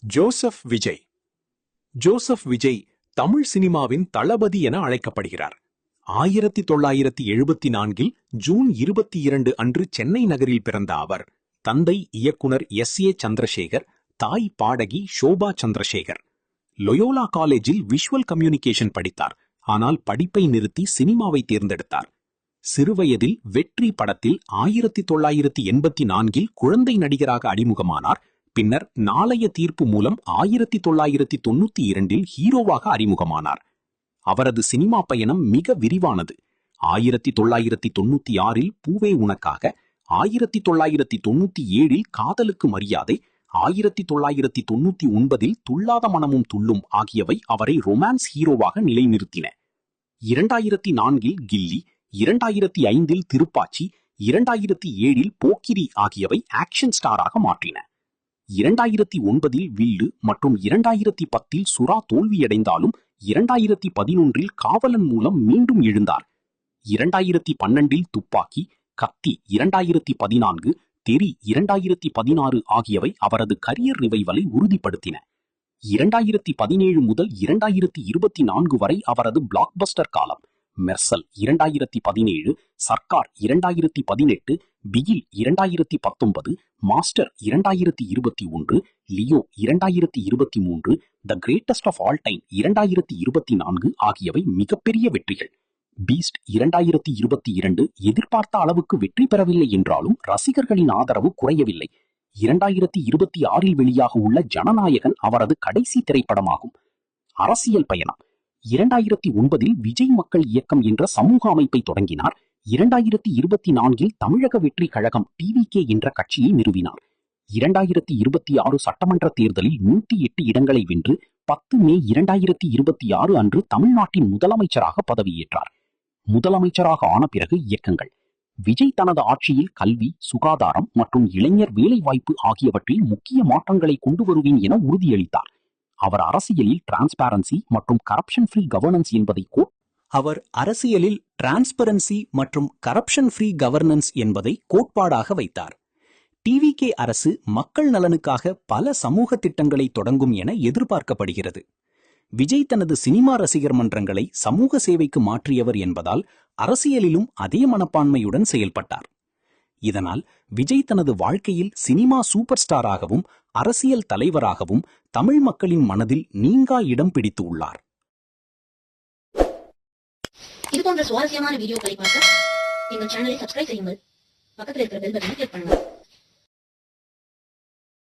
Joseph Vijay. Joseph Vijay Tamil சினிமாவின் தளபதி என அழைக்கப்படுகிறார். 1974 ஜூன் 22 அன்று சென்னை நகரில் பிறந்த அவர், தந்தை இயக்குனர் S.A. சந்திரசேகர், தாய் பாடகி ஷோபா சந்திரசேகர். லொயோலா காலேஜில் விஷுவல் கம்யூனிகேஷன் படித்தார். ஆனால் படிப்பை நிறுத்தி சினிமாவை தேர்ந்தெடுத்தார். சிறுவயதில் வெற்றி படத்தில் 1984 குழந்தை நடிகராக அறிமுகமானார். பின்னர் நாளைய தீர்ப்பு மூலம் 1992 ஹீரோவாக அறிமுகமானார். அவரது சினிமா பயணம் மிக விரிவானது. 1996 பூவே உனக்காக, 1997 காதலுக்கு மரியாதை, 1999 துள்ளாத மனமும் துள்ளும் ஆகியவை அவரை ரொமான்ஸ் ஹீரோவாக நிலைநிறுத்தின. 2004 கில்லி, 2005 திருப்பாச்சி, 2007 போக்கிரி ஆகியவை ஆக்ஷன் ஸ்டாராக மாற்றின. 2009 வில்லு மற்றும் 2010 சுறா தோல்வியடைந்தாலும் 2011 காவலன் மூலம் மீண்டும் எழுந்தார். 2012 துப்பாக்கி, கத்தி 2014, தெறி 2016 ஆகியவை அவரது கரியர் ரிவைவலை உறுதிப்படுத்தின. 2017 முதல் 2024 வரை அவரது பிளாக்பஸ்டர் காலம். Mersal 2017, Sarkar 2018, Bigil 2019, master 2021, Leo 2023, the greatest of all time 2024 ஆகியவை மிகப்பெரிய வெற்றிகள். பீஸ்ட் 2022 எதிர்பார்த்த அளவுக்கு வெற்றி பெறவில்லை என்றாலும் ரசிகர்களின் ஆதரவு குறையவில்லை. 2026 வெளியாக உள்ள ஜனநாயகன் அவரது கடைசி திரைப்படமாகும். அரசியல் பயணம். 2009 விஜய் மக்கள் இயக்கம் என்ற சமூக அமைப்பை தொடங்கினார். 2024 தமிழக வெற்றி கழகம் TVK என்ற கட்சியை நிறுவினார். 2026 சட்டமன்ற தேர்தலில் 108 இடங்களை வென்று 10 மே 2026 அன்று தமிழ்நாட்டின் முதலமைச்சராக பதவியேற்றார். முதலமைச்சராக ஆன பிறகு இயக்கங்கள். விஜய் தனது ஆட்சியில் கல்வி, சுகாதாரம் மற்றும் இளைஞர் வேலைவாய்ப்பு ஆகியவற்றில் முக்கிய மாற்றங்களை கொண்டு வருவேன் என உறுதியளித்தார். அவர் அரசியலில் டிரான்ஸ்பரன்சி மற்றும் கரப்ஷன் ஃப்ரீ கவர்னன்ஸ் என்பதை கோட்பாடாக வைத்தார். TVK அரசு மக்கள் நலனுக்காக பல சமூக திட்டங்களை தொடங்கும் என எதிர்பார்க்கப்படுகிறது. விஜய் தனது சினிமா ரசிகர் மன்றங்களை சமூக சேவைக்கு மாற்றியவர் என்பதால் அரசியலிலும் அதே மனப்பான்மையுடன் செயல்பட்டார். இதனால் விஜய் தனது வாழ்க்கையில் சினிமா சூப்பர் ஸ்டாராகவும் அரசியல் தலைவராகவும் தமிழ் மக்களின் மனதில் நீங்கா இடம் பிடித்து உள்ளார். இது போன்ற சுவாரஸ்யமான வீடியோக்களை பார்க்க எங்கள் சேனலை சப்ஸ்கிரைப் செய்யுங்கள். பக்கத்தில் இருக்கிற பெல் பட்டனை கிளிக் பண்ணுங்கள்.